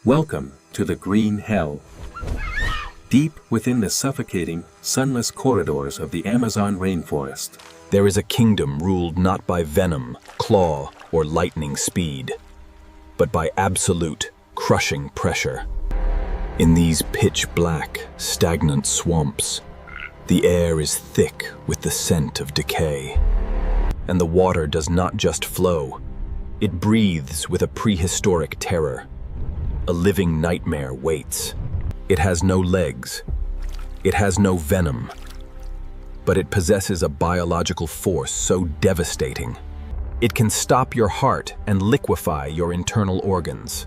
Welcome to the Green Hell. Deep within the suffocating, sunless corridors of the Amazon rainforest, there is a kingdom ruled not by venom, claw, or lightning speed, but by absolute, crushing pressure. In these pitch-black, stagnant swamps, the air is thick with the scent of decay. And the water does not just flow, it breathes with a prehistoric terror. A living nightmare waits. It has no legs. It has no venom. But it possesses a biological force so devastating. It can stop your heart and liquefy your internal organs.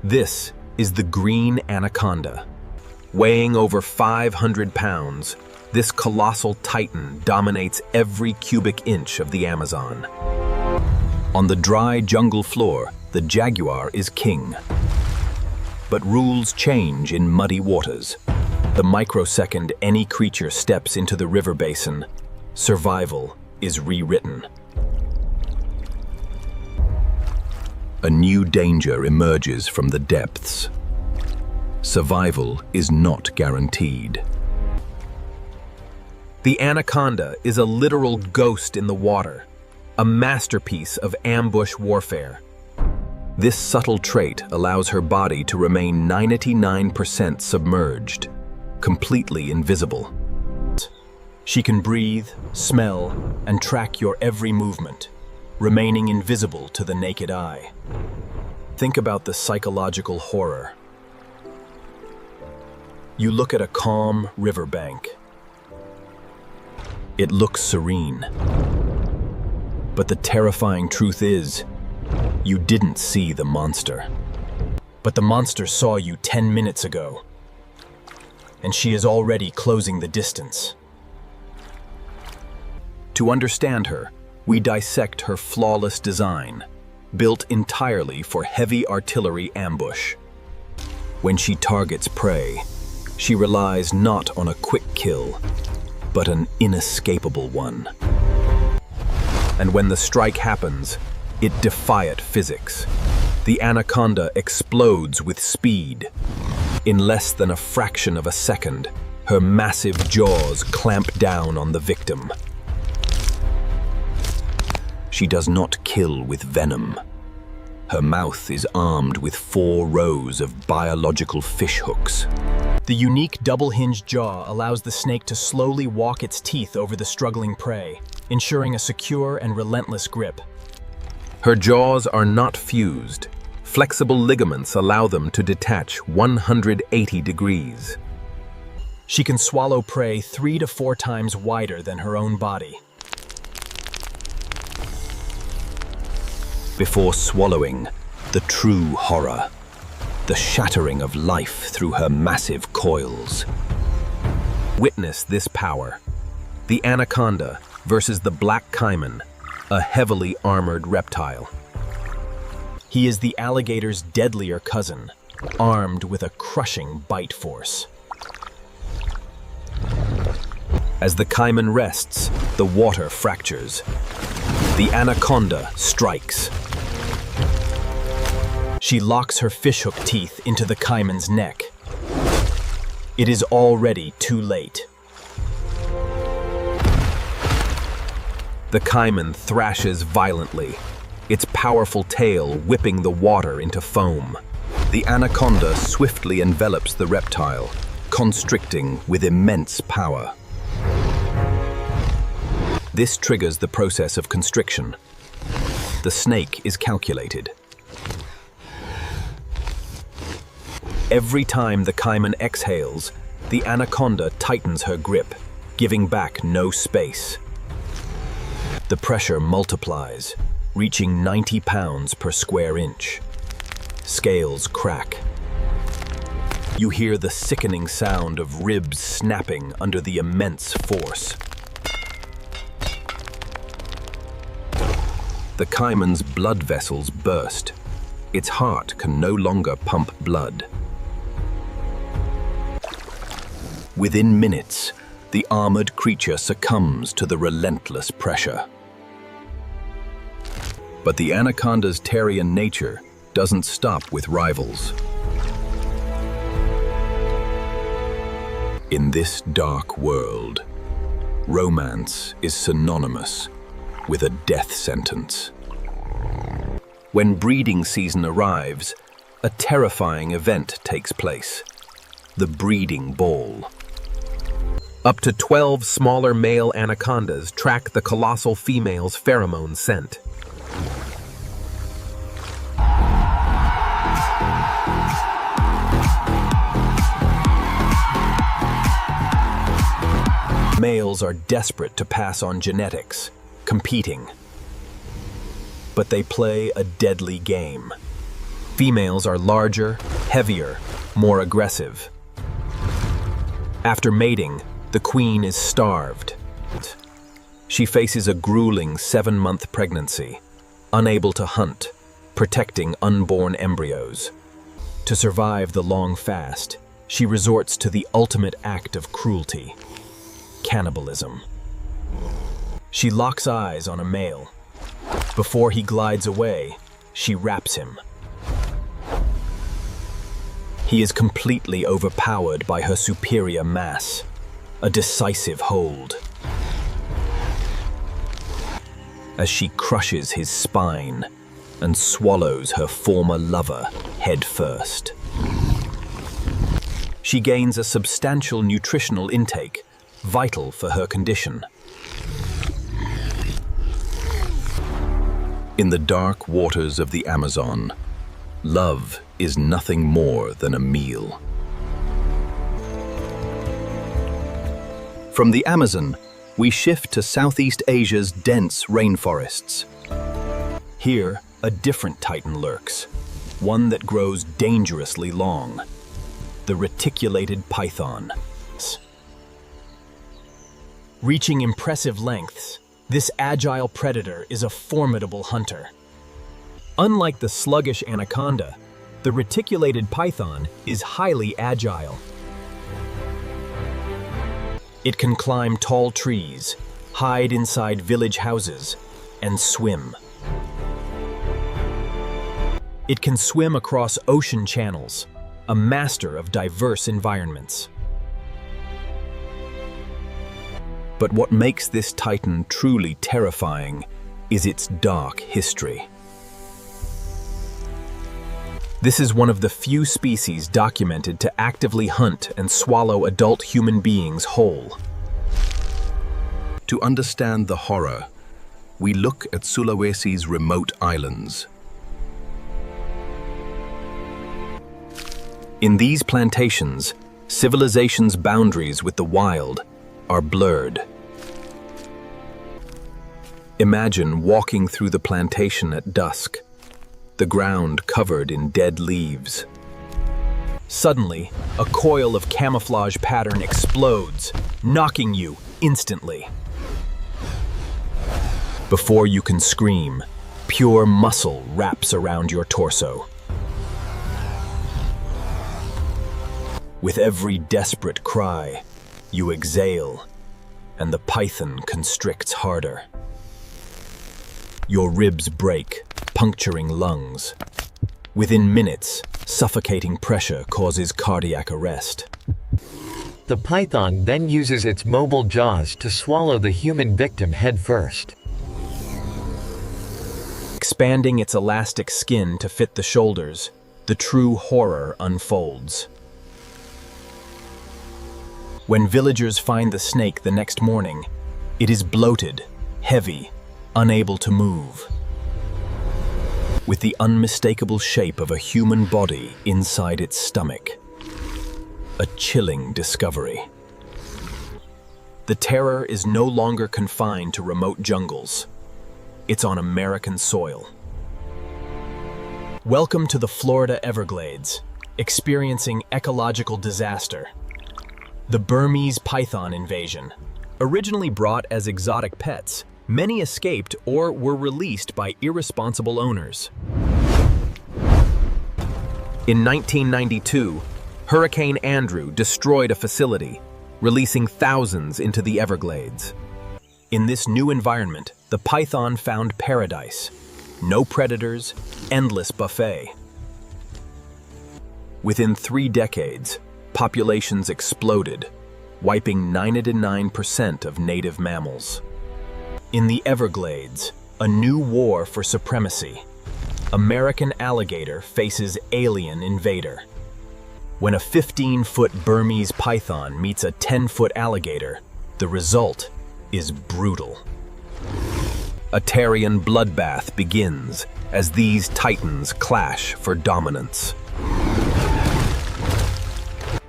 This is the green anaconda. Weighing over 500 pounds, this colossal titan dominates every cubic inch of the Amazon. On the dry jungle floor, the Jaguar is king. But rules change in muddy waters. The microsecond any creature steps into the river basin, survival is rewritten. A new danger emerges from the depths. Survival is not guaranteed. The anaconda is a literal ghost in the water, a masterpiece of ambush warfare. This subtle trait allows her body to remain 99% submerged, completely invisible. She can breathe, smell, and track your every movement, remaining invisible to the naked eye. Think about the psychological horror. You look at a calm riverbank. It looks serene. But the terrifying truth is, you didn't see the monster. But the monster saw you 10 minutes ago, and she is already closing the distance. To understand her, we dissect her flawless design, built entirely for heavy artillery ambush. When she targets prey, she relies not on a quick kill, but an inescapable one. And when the strike happens, it defies physics. The anaconda explodes with speed. In less than a fraction of a second, her massive jaws clamp down on the victim. She does not kill with venom. Her mouth is armed with 4 rows of biological fishhooks. The unique double-hinged jaw allows the snake to slowly walk its teeth over the struggling prey, ensuring a secure and relentless grip. Her jaws are not fused. Flexible ligaments allow them to detach 180 degrees. She can swallow prey 3 to 4 times wider than her own body. Before swallowing, the true horror, the shattering of life through her massive coils. Witness this power. The anaconda versus the black caiman, a heavily armored reptile. He is the alligator's deadlier cousin, armed with a crushing bite force. As the caiman rests, the water fractures. The anaconda strikes. She locks her fishhook teeth into the caiman's neck. It is already too late. The caiman thrashes violently, its powerful tail whipping the water into foam. The anaconda swiftly envelops the reptile, constricting with immense power. This triggers the process of constriction. The snake is calculated. Every time the caiman exhales, the anaconda tightens her grip, giving back no space. The pressure multiplies, reaching 90 pounds per square inch. Scales crack. You hear the sickening sound of ribs snapping under the immense force. The caiman's blood vessels burst. Its heart can no longer pump blood. Within minutes, the armored creature succumbs to the relentless pressure. But the anaconda's terrier nature doesn't stop with rivals. In this dark world, romance is synonymous with a death sentence. When breeding season arrives, a terrifying event takes place: the breeding ball. Up to 12 smaller male anacondas track the colossal female's pheromone scent. Males are desperate to pass on genetics, competing. But they play a deadly game. Females are larger, heavier, more aggressive. After mating, the queen is starved. She faces a grueling 7-month pregnancy, unable to hunt, protecting unborn embryos. To survive the long fast, she resorts to the ultimate act of cruelty: cannibalism. She locks eyes on a male. Before he glides away, she wraps him. He is completely overpowered by her superior mass, a decisive hold. As she crushes his spine and swallows her former lover head first. She gains a substantial nutritional intake, vital for her condition. In the dark waters of the Amazon, love is nothing more than a meal. From the Amazon, we shift to Southeast Asia's dense rainforests. Here, a different titan lurks, one that grows dangerously long: the reticulated python. Reaching impressive lengths, this agile predator is a formidable hunter. Unlike the sluggish anaconda, the reticulated python is highly agile. It can climb tall trees, hide inside village houses, and swim. It can swim across ocean channels, a master of diverse environments. But what makes this titan truly terrifying is its dark history. This is one of the few species documented to actively hunt and swallow adult human beings whole. To understand the horror, we look at Sulawesi's remote islands. In these plantations, civilization's boundaries with the wild are blurred. Imagine walking through the plantation at dusk, the ground covered in dead leaves. Suddenly, a coil of camouflage pattern explodes, knocking you instantly. Before you can scream, pure muscle wraps around your torso. With every desperate cry, you exhale, and the python constricts harder. Your ribs break, puncturing lungs. Within minutes, suffocating pressure causes cardiac arrest. The python then uses its mobile jaws to swallow the human victim head first. Expanding its elastic skin to fit the shoulders, the true horror unfolds. When villagers find the snake the next morning, it is bloated, heavy, unable to move. With the unmistakable shape of a human body inside its stomach. A chilling discovery. The terror is no longer confined to remote jungles. It's on American soil. Welcome to the Florida Everglades, experiencing ecological disaster. The Burmese python invasion. Originally brought as exotic pets, many escaped or were released by irresponsible owners. In 1992, Hurricane Andrew destroyed a facility, releasing thousands into the Everglades. In this new environment, the python found paradise. No predators, endless buffet, Within 3 decades, populations exploded, wiping 99% of native mammals. In the Everglades, a new war for supremacy. American alligator faces alien invader. When a 15-foot Burmese python meets a 10-foot alligator, the result is brutal. A Tarian bloodbath begins as these titans clash for dominance.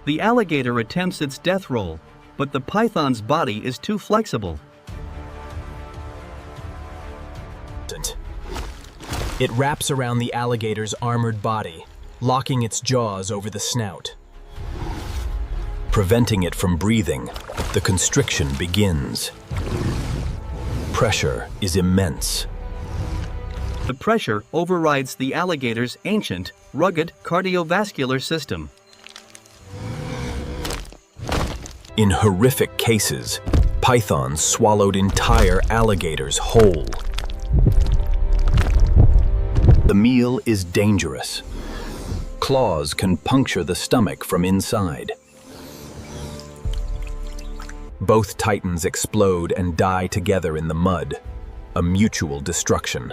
The alligator attempts its death roll, but the python's body is too flexible. It wraps around the alligator's armored body, locking its jaws over the snout. Preventing it from breathing, the constriction begins. Pressure is immense. The pressure overrides the alligator's ancient, rugged cardiovascular system. In horrific cases, pythons swallowed entire alligators whole. The meal is dangerous. Claws can puncture the stomach from inside. Both titans explode and die together in the mud, a mutual destruction.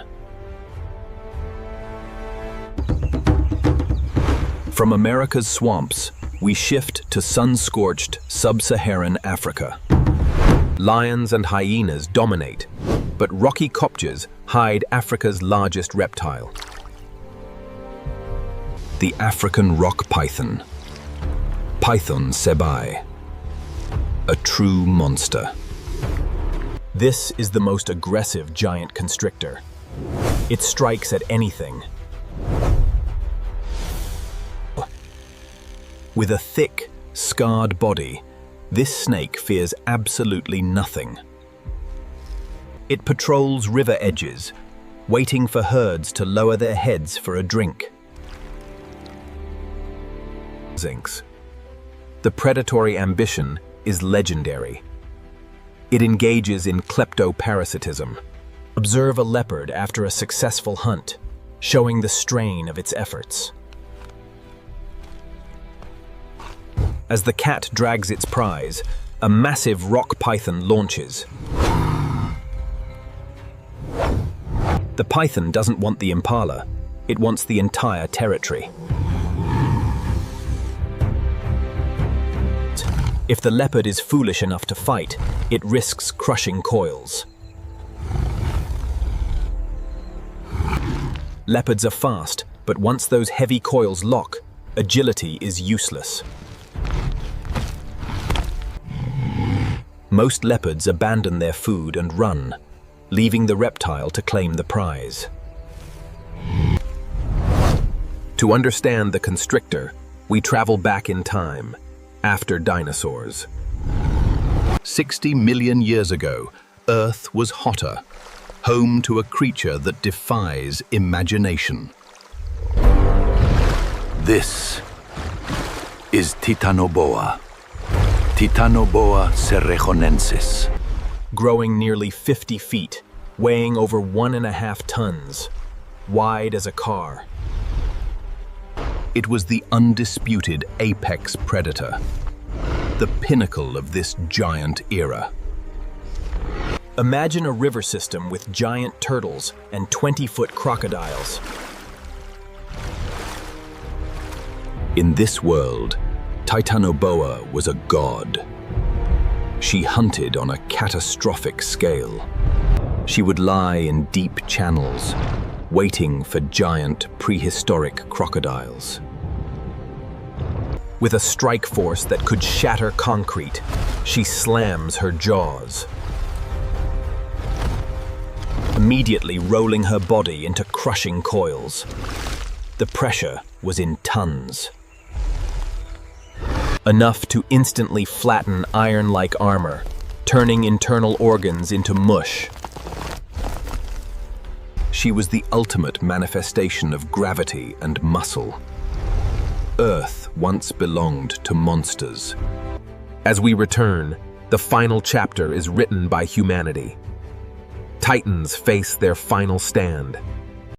From America's swamps, we shift to sun-scorched sub-Saharan Africa. Lions and hyenas dominate, but rocky kopjes hide Africa's largest reptile. The African rock python, Python sebae, a true monster. This is the most aggressive giant constrictor. It strikes at anything. With a thick, scarred body, this snake fears absolutely nothing. It patrols river edges, waiting for herds to lower their heads for a drink. The predatory ambition is legendary. It engages in kleptoparasitism. Observe a leopard after a successful hunt, showing the strain of its efforts. As the cat drags its prize, a massive rock python launches. The python doesn't want the impala, it wants the entire territory. If the leopard is foolish enough to fight, it risks crushing coils. Leopards are fast, but once those heavy coils lock, agility is useless. Most leopards abandon their food and run, leaving the reptile to claim the prize. To understand the constrictor, we travel back in time, after dinosaurs. 60 million years ago, Earth was hotter, home to a creature that defies imagination. This is Titanoboa. Titanoboa cerrejonensis. Growing nearly 50 feet, weighing over 1.5 tons, wide as a car. It was the undisputed apex predator, the pinnacle of this giant era. Imagine a river system with giant turtles and 20-foot crocodiles. In this world, Titanoboa was a god. She hunted on a catastrophic scale. She would lie in deep channels, waiting for giant prehistoric crocodiles. With a strike force that could shatter concrete, she slams her jaws, immediately rolling her body into crushing coils. The pressure was in tons. Enough to instantly flatten iron-like armor, turning internal organs into mush. She was the ultimate manifestation of gravity and muscle. Earth once belonged to monsters. As we return, the final chapter is written by humanity. Titans face their final stand.